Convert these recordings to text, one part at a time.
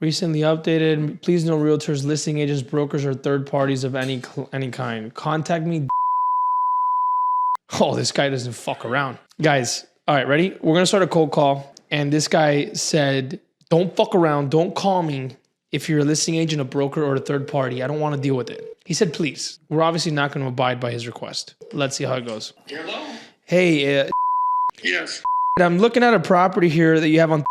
Recently updated. Please no realtors, listing agents, brokers, or third parties of any kind. Contact me. Oh, this guy doesn't fuck around. Guys, all right, ready? We're going to start a cold call. And this guy said, don't fuck around. Don't call me if you're a listing agent, a broker, or a third party. I don't want to deal with it. He said, please. We're obviously not going to abide by his request. Let's see how it goes. Hello? Hey, Yes. I'm looking at a property here that you have on.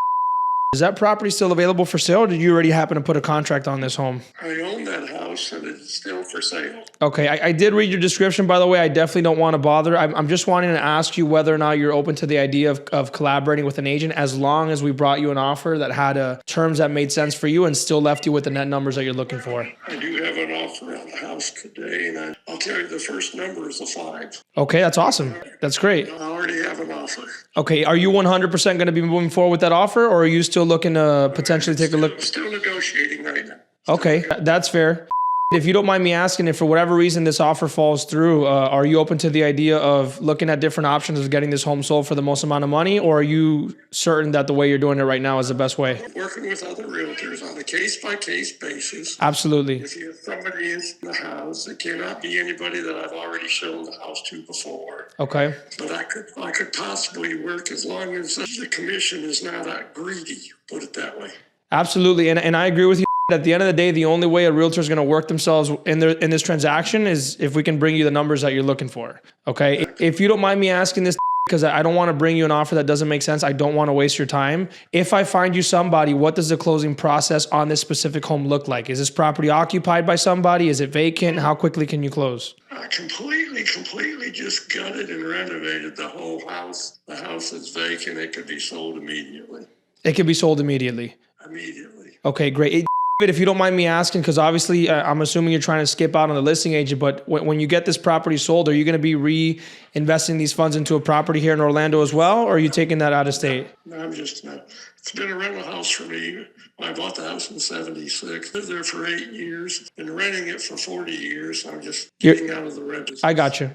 Is that property still available for sale, or did you already happen to put a contract on this home? I own that house and it's still for sale. Okay, I did read your description, by the way. I definitely don't want to bother. I'm just wanting to ask you whether or not you're open to the idea of collaborating with an agent, as long as we brought you an offer that had terms that made sense for you and still left you with the net numbers that you're looking for. I do have an offer on the house today, and I'll tell you the first number is a 5. Okay, that's awesome. That's great. I already have an offer. Okay, are you 100% going to be moving forward with that offer, or are you still looking to potentially take a look? I'm still negotiating right now. Okay, that's fair. If you don't mind me asking, if for whatever reason this offer falls through, are you open to the idea of looking at different options of getting this home sold for the most amount of money, or are you certain that the way you're doing it right now is the best way? Working with other realtors on a case-by-case basis. Absolutely. If you have somebody in the house, it cannot be anybody that I've already shown the house to before. Okay. But I could possibly work as long as the commission is not greedy, put it that way. Absolutely, and I agree with you. At the end of the day, the only way a realtor is going to work themselves in this transaction is if we can bring you the numbers that you're looking for. Okay. If you don't mind me asking this, because I don't want to bring you an offer that doesn't make sense. I don't want to waste your time. If I find you somebody, what does the closing process on this specific home look like? Is this property occupied by somebody? Is it vacant? How quickly can you close? Completely just gutted and renovated the whole house. The house is vacant. It could be sold immediately. It can be sold immediately. Immediately. Okay, great. If you don't mind me asking, because obviously I'm assuming you're trying to skip out on the listing agent, but when you get this property sold, are you going to be reinvesting these funds into a property here in Orlando as well, or are you taking that out of state? No, I'm just not. It's been a rental house for me. I bought the house in '76. Lived there for 8 years. Been renting it for 40 years. I'm just getting out of the rent business. I got you.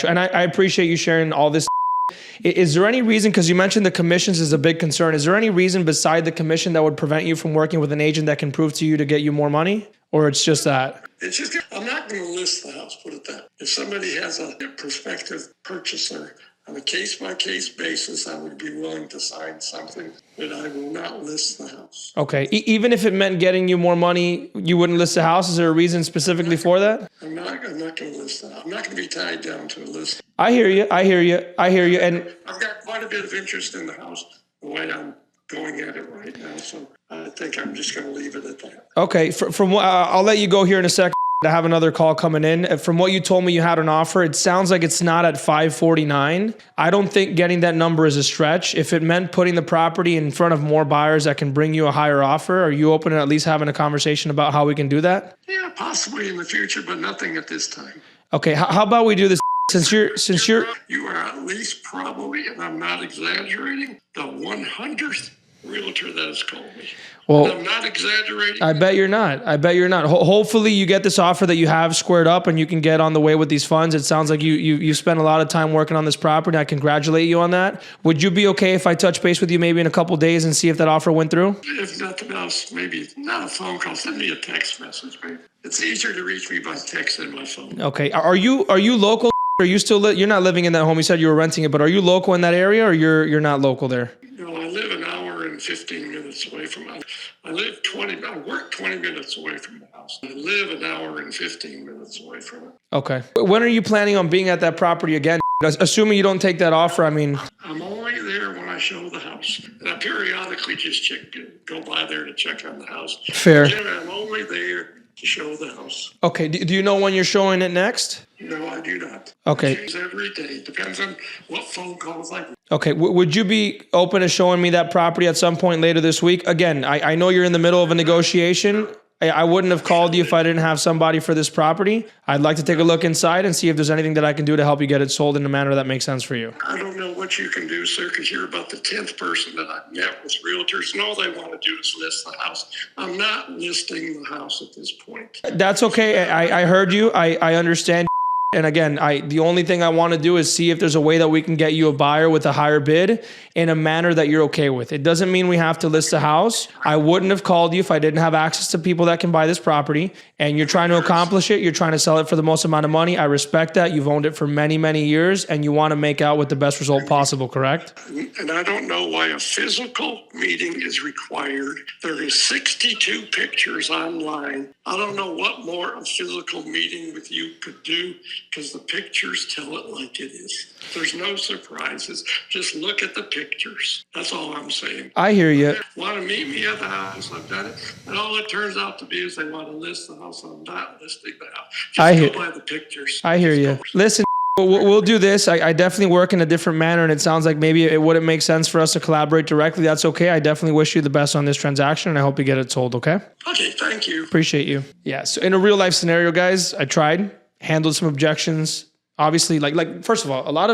And I appreciate you sharing all this. Is there any reason, because you mentioned the commissions is a big concern, is there any reason beside the commission that would prevent you from working with an agent that can prove to you to get you more money? Or it's just that? It's just, I'm not going to list the house, put it that way. If somebody has a prospective purchaser on a case-by-case basis, I would be willing to sign something, but I will not list the house. Okay. Even if it meant getting you more money, you wouldn't list the house? Is there a reason specifically for that? I'm not going to list that. I'm not going to be tied down to a list. I hear you. And I've got quite a bit of interest in the house, the way I'm going at it right now, so I think I'm just going to leave it at that. Okay. From what I'll let you go here in a second. I have another call coming in. From what you told me you had an offer, it sounds like it's not at 549. I don't think getting that number is a stretch. If it meant putting the property in front of more buyers that can bring you a higher offer, are you open to at least having a conversation about how we can do that? Yeah, possibly in the future, but nothing at this time. Okay, how about we do this? Since you're You are at least probably, and I'm not exaggerating, the 100th realtor that has called me. Well, I'm not exaggerating. I bet you're not. Hopefully you get this offer that you have squared up and you can get on the way with these funds. It sounds like you spent a lot of time working on this property. I congratulate you on that. Would you be okay if I touch base with you maybe in a couple of days and see if that offer went through? If nothing else, maybe not a phone call, send me a text message, baby. It's easier to reach me by text than my phone. Okay. Are you local? Are you still you're not living in that home? You said you were renting it, but are you local in that area, or you're not local there? No, I live an hour and 15 minutes away from it. I work 20 minutes away from the house. I live an hour and 15 minutes away from it. Okay. When are you planning on being at that property again? Assuming you don't take that offer, I mean. I'm only there when I show the house. And I periodically just go by there to check on the house. Fair. I'm only there to show the house. Okay. Do you know when you're showing it next? No, I do not. Okay. It changes every day. Depends on what phone calls I get. Okay. Would you be open to showing me that property at some point later this week? Again, I know you're in the middle of a negotiation. I wouldn't have called you if I didn't have somebody for this property. I'd like to take a look inside and see if there's anything that I can do to help you get it sold in a manner that makes sense for you. I don't know what you can do, sir, because you're about the 10th person that I've met with realtors, and all they want to do is list the house. I'm not listing the house at this point. That's okay. I heard you. I understand. And again, the only thing I want to do is see if there's a way that we can get you a buyer with a higher bid in a manner that you're okay with. It doesn't mean we have to list the house. I wouldn't have called you if I didn't have access to people that can buy this property. And you're trying to accomplish it. You're trying to sell it for the most amount of money. I respect that. You've owned it for many, many years, and you want to make out with the best result possible, correct? And I don't know why a physical meeting is required. There is 62 pictures online. I don't know what more a physical meeting with you could do, because the pictures tell it like it is. There's no surprises. Just look at the pictures. That's all I'm saying. I hear you. Want to meet me at the house? I've done it. And all it turns out to be is they want to list the house. I'm not listing the house. Just go by the pictures. I hear you. Listen, we'll do this. I definitely work in a different manner, and it sounds like maybe it wouldn't make sense for us to collaborate directly. That's okay. I definitely wish you the best on this transaction, and I hope you get it sold, okay? Okay, thank you. Appreciate you. Yeah, so in a real life scenario, guys, I tried, handled some objections. Obviously, like first of all, a lot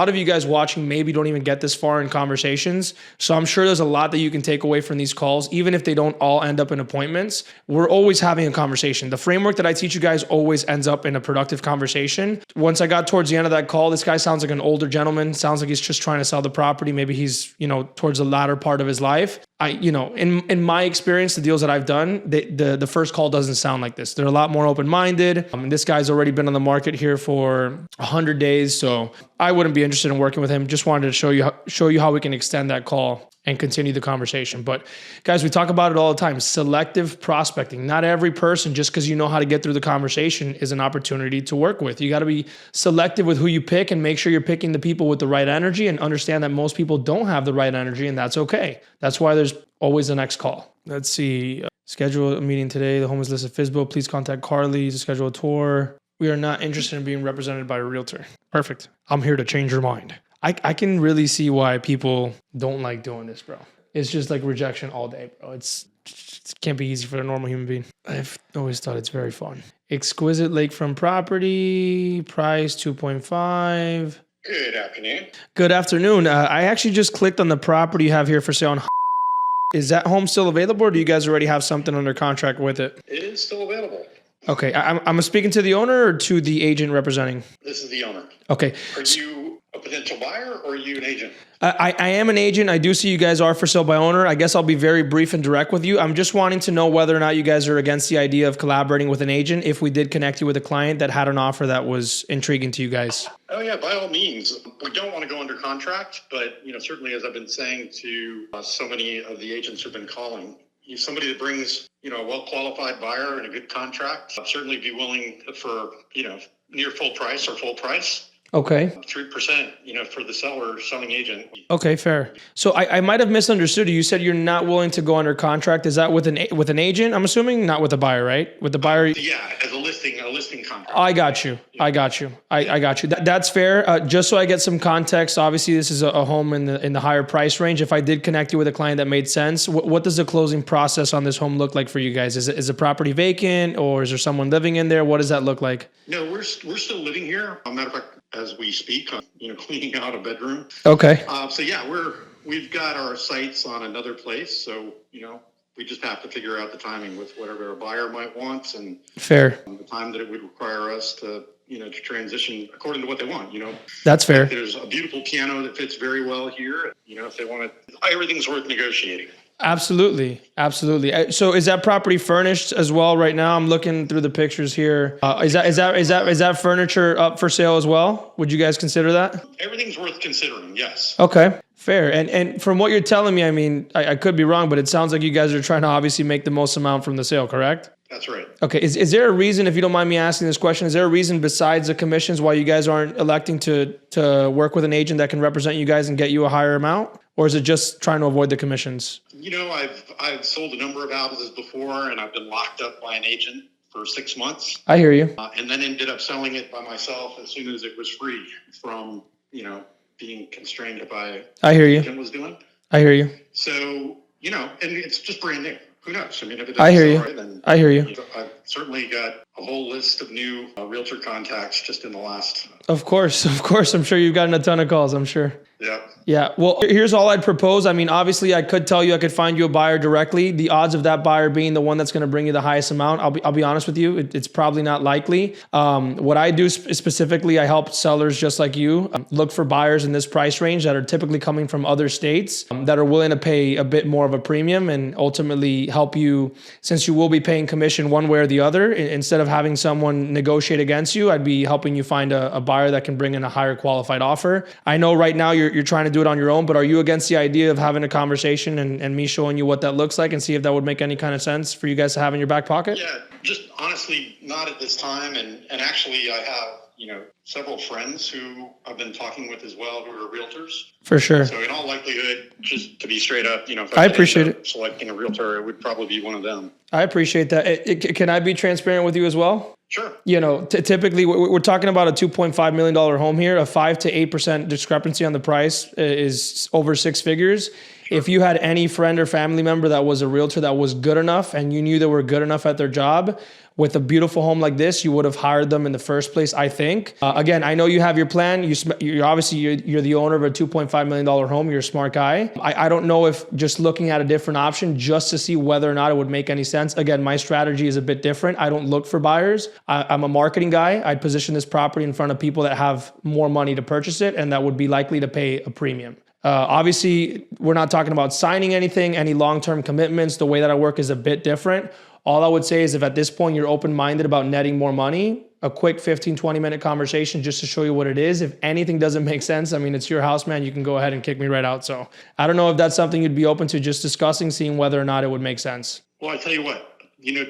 of you guys watching maybe don't even get this far in conversations. So I'm sure there's a lot that you can take away from these calls, even if they don't all end up in appointments. We're always having a conversation. The framework that I teach you guys always ends up in a productive conversation. Once I got towards the end of that call, this guy sounds like an older gentleman. Sounds like he's just trying to sell the property. Maybe he's, towards the latter part of his life. In my experience, the deals that I've done, the first call doesn't sound like this. They're a lot more open-minded. This guy's already been on the market here for 100 days. So I wouldn't be interested in working with him. Just wanted to show you how we can extend that call and continue the conversation. But guys, we talk about it all the time. Selective prospecting. Not every person, just because you know how to get through the conversation, is an opportunity to work with. You got to be selective with who you pick and make sure you're picking the people with the right energy, and understand that most people don't have the right energy, and that's okay. That's why there's always the next call. Let's see. Schedule a meeting today. The home is listed at FSBO. Please contact Carly to schedule a tour. We are not interested in being represented by a realtor. Perfect. I'm here to change your mind. I can really see why people don't like doing this, bro. It's just like rejection all day, bro. It can't be easy for a normal human being. I've always thought it's very fun. Exquisite lakefront property, price 2.5. Good afternoon. Good afternoon. I actually just clicked on the property you have here for sale on. Is that home still available, or do you guys already have something under contract with it? It is still available. Okay. I'm speaking to the owner or to the agent representing? This is the owner. Okay. Are you a potential buyer, or are you an agent? I am an agent. I do see you guys are for sale by owner. I guess I'll be very brief and direct with you. I'm just wanting to know whether or not you guys are against the idea of collaborating with an agent if we did connect you with a client that had an offer that was intriguing to you guys. Oh yeah, by all means. We don't want to go under contract, but certainly, as I've been saying to so many of the agents who've been calling, somebody that brings a well-qualified buyer and a good contract, I'd certainly be willing for near full price or full price. Okay. 3%, for the seller, selling agent. Okay, fair. So I might have misunderstood you. You said you're not willing to go under contract. Is that with an agent? I'm assuming not with a buyer, right? With the buyer. Yeah, as a listing contract. I got you. I got you. That's fair. Just so I get some context. Obviously, this is a home in the higher price range. If I did connect you with a client that made sense, what does the closing process on this home look like for you guys? Is the property vacant, or is there someone living in there? What does that look like? No, we're still living here. As a matter of fact, as we speak, cleaning out a bedroom. Okay. So yeah, we've got our sights on another place. So, we just have to figure out the timing with whatever a buyer might want, and fair. The time that it would require us to transition according to what they want, That's fair. There's a beautiful piano that fits very well here. If they want to, everything's worth negotiating. Absolutely. So is that property furnished as well right now? I'm looking through the pictures here. Is that furniture up for sale as well? Would you guys consider that? Everything's worth considering, yes. Okay, fair. And from what you're telling me, I mean, I could be wrong, but it sounds like you guys are trying to obviously make the most amount from the sale, correct? That's right. Okay. Is there a reason, if you don't mind me asking this question, is there a reason besides the commissions why you guys aren't electing to work with an agent that can represent you guys and get you a higher amount? Or is it just trying to avoid the commissions? I've sold a number of houses before, and I've been locked up by an agent for 6 months. I hear you. And then ended up selling it by myself as soon as it was free from, being constrained by I hear you. Agent was doing. I hear you. So, and it's just brand new. Who knows? I mean, if it I hear doesn't you. sell right, then I hear you. certainly got a whole list of new realtor contacts just in the last. Of course. I'm sure you've gotten a ton of calls, I'm sure. Yeah. Yeah. Well, here's all I'd propose. I mean, obviously I could tell you I could find you a buyer directly. The odds of that buyer being the one that's going to bring you the highest amount, I'll be honest with you, it's probably not likely. What I do specifically, I help sellers just like you look for buyers in this price range that are typically coming from other states that are willing to pay a bit more of a premium and ultimately help you, since you will be paying commission one way or the other, instead of having someone negotiate against you, I'd be helping you find a buyer that can bring in a higher qualified offer. I know right now you're trying to do it on your own, but are you against the idea of having a conversation and me showing you what that looks like and see if that would make any kind of sense for you guys to have in your back pocket? Yeah, just honestly, not at this time. And actually I have, several friends who I've been talking with as well who are realtors. For sure. So in all likelihood, just to be straight up, if I appreciate it. Selecting a realtor, it would probably be one of them. I appreciate that. Can I be transparent with you as well? Sure. Typically we're talking about a $2.5 million home here. A 5 to 8% discrepancy on the price is over six figures. Sure. If you had any friend or family member that was a realtor that was good enough and you knew they were good enough at their job, with a beautiful home like this, you would have hired them in the first place, I think. Again, I know you have your plan. You're obviously you're the owner of a $2.5 million home. You're a smart guy. I don't know if just looking at a different option just to see whether or not it would make any sense. Again, my strategy is a bit different. I don't look for buyers. I'm a marketing guy. I'd position this property in front of people that have more money to purchase it and that would be likely to pay a premium. Obviously, we're not talking about signing anything, any long-term commitments. The way that I work is a bit different. All I would say is if at this point you're open-minded about netting more money, a quick 15, 20-minute conversation just to show you what it is. If anything doesn't make sense, I mean, it's your house, man. You can go ahead and kick me right out. So I don't know if that's something you'd be open to just discussing, seeing whether or not it would make sense. Well, I tell you what,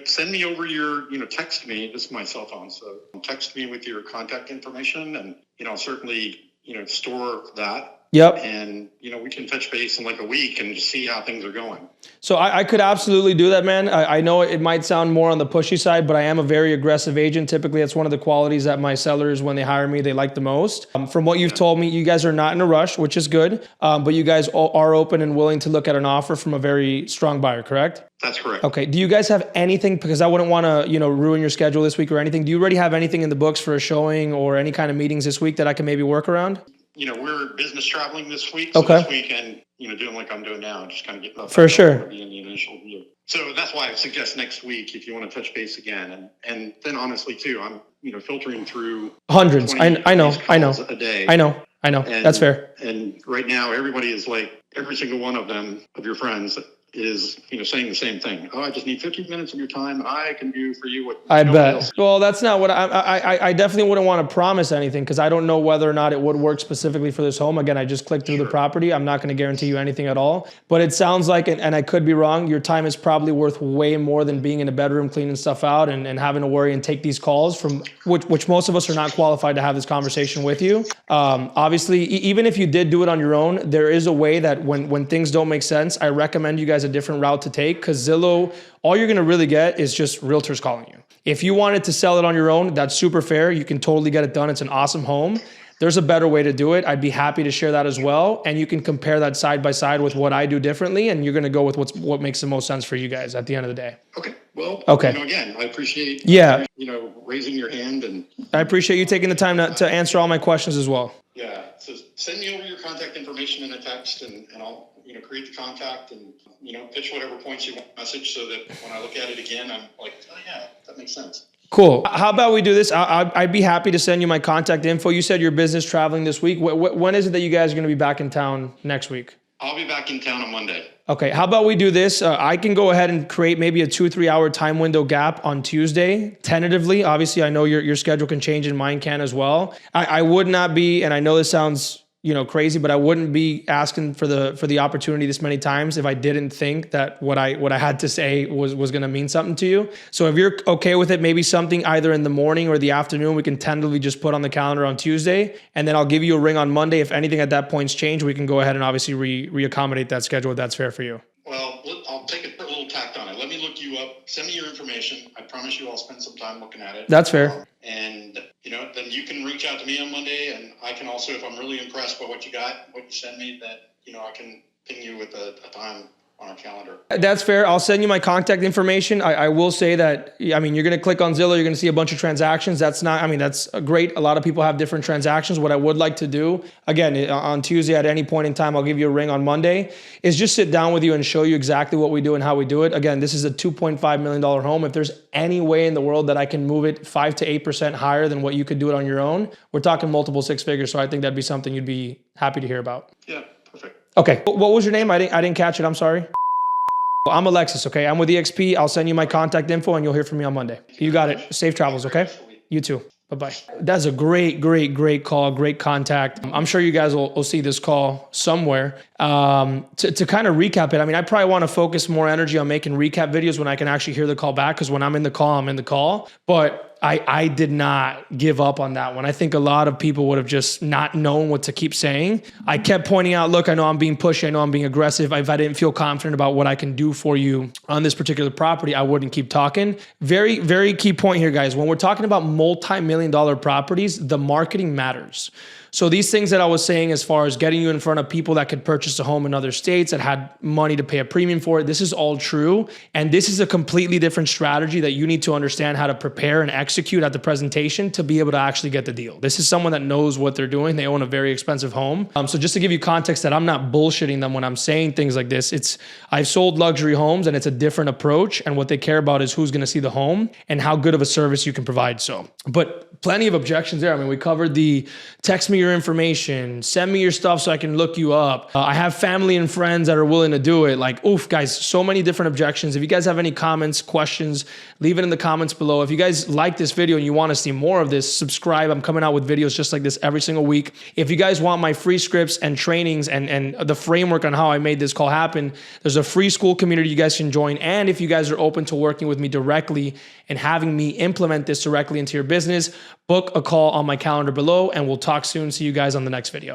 send me over your, text me. This is my cell phone. So text me with your contact information and, I'll certainly, store that. Yep. And, we can touch base in like a week and just see how things are going. So I could absolutely do that, man. I know it might sound more on the pushy side, but I am a very aggressive agent. Typically, that's one of the qualities that my sellers, when they hire me, they like the most. From what you've told me, you guys are not in a rush, which is good. But you guys are open and willing to look at an offer from a very strong buyer, correct? That's correct. Okay. Do you guys have anything, because I wouldn't want to, ruin your schedule this week or anything. Do you already have anything in the books for a showing or any kind of meetings this week that I can maybe work around? We're business traveling this week. So this weekend, doing like I'm doing now, just kind of getting up. For sure. In the initial view. So that's why I suggest next week if you want to touch base again. And then honestly too, I'm, filtering through hundreds. I know. A day. I know. And, that's fair. And right now everybody is like, every single one of them, of your friends, is saying the same thing. Oh, I just need 15 minutes of your time and I can do for you what I bet. Else. Well, that's not what I definitely wouldn't want to promise anything because I don't know whether or not it would work specifically for this home. Again, I just clicked through the property. I'm not going to guarantee you anything at all, but it sounds like, and I could be wrong, your time is probably worth way more than being in a bedroom cleaning stuff out and having to worry and take these calls from which most of us are not qualified to have this conversation with you. Obviously, even if you did do it on your own, there is a way that when things don't make sense, I recommend you guys a different route to take because Zillow, all you're going to really get is just realtors calling you. If you wanted to sell it on your own, that's super fair. You can totally get it done. It's an awesome home. There's a better way to do it. I'd be happy to share that as well. And you can compare that side by side with what I do differently. And you're going to go with what makes the most sense for you guys at the end of the day. Okay. Well, again, I appreciate, raising your hand. And I appreciate you taking the time to answer all my questions as well. Yeah. So send me over your contact information in a text and I'll, create the contact and, pitch whatever points you want message so that when I look at it again, I'm like, oh yeah, that makes sense. Cool. How about we do this? I'd be happy to send you my contact info. You said your business traveling this week. When is it that you guys are going to be back in town next week? I'll be back in town on Monday. Okay. How about we do this? I can go ahead and create maybe a 2-3 hour time window gap on Tuesday, tentatively. Obviously, I know your schedule can change and mine can as well. I would not be, and I know this sounds crazy, but I wouldn't be asking for the opportunity this many times if I didn't think that what I had to say was going to mean something to you. So if you're okay with it, maybe something either in the morning or the afternoon, we can tentatively just put on the calendar on Tuesday, and then I'll give you a ring on Monday. If anything at that point's changed, we can go ahead and obviously reaccommodate that schedule if that's fair for you. Well, I'll take a little tact on it. Let me look you up. Send me your information. I promise you I'll spend some time looking at it. That's fair. And, then you can reach out to me on Monday. And I can also, if I'm really impressed by what you got, what you send me, that, I can ping you with a time on our calendar. That's fair. I'll send you my contact information. I will say that, I mean, you're going to click on Zillow, you're going to see a bunch of transactions. That's not, I mean, that's great. A lot of people have different transactions. What I would like to do, again, on Tuesday at any point in time, I'll give you a ring on Monday, is just sit down with you and show you exactly what we do and how we do it. Again, this is a $2.5 million home. If there's any way in the world that I can move it 5 to 8% higher than what you could do it on your own, we're talking multiple six figures. So I think that'd be something you'd be happy to hear about. Yeah, perfect. Okay. What was your name? I didn't catch it. I'm sorry. I'm Alexis, okay? I'm with EXP. I'll send you my contact info and you'll hear from me on Monday. You got it. Safe travels, okay? You too. Bye-bye. That's a great call, great contact. I'm sure you guys will see this call somewhere. To kind of recap it, I mean, I probably want to focus more energy on making recap videos when I can actually hear the call back, because when I'm in the call, I'm in the call. But I did not give up on that one. I think a lot of people would have just not known what to keep saying. I kept pointing out, look, I know I'm being pushy. I know I'm being aggressive. If I didn't feel confident about what I can do for you on this particular property, I wouldn't keep talking. Very key point here, guys. When we're talking about multi-million-dollar properties, the marketing matters. So these things that I was saying as far as getting you in front of people that could purchase a home in other states that had money to pay a premium for it, this is all true. And this is a completely different strategy that you need to understand how to prepare and execute at the presentation to be able to actually get the deal. This is someone that knows what they're doing. They own a very expensive home. So just to give you context that I'm not bullshitting them when I'm saying things like this, I've sold luxury homes and it's a different approach. And what they care about is who's going to see the home and how good of a service you can provide. So, but plenty of objections there. I mean, we covered the text me your information, send me your stuff so I can look you up. I have family and friends that are willing to do it. Like, oof, guys, so many different objections. If you guys have any comments, questions, leave it in the comments below. If you guys like this video and you want to see more of this, subscribe. I'm coming out with videos just like this every single week. If you guys want my free scripts and trainings and the framework on how I made this call happen, there's a free school community you guys can join. And if you guys are open to working with me directly and having me implement this directly into your business, book a call on my calendar below and we'll talk soon. See you guys on the next video.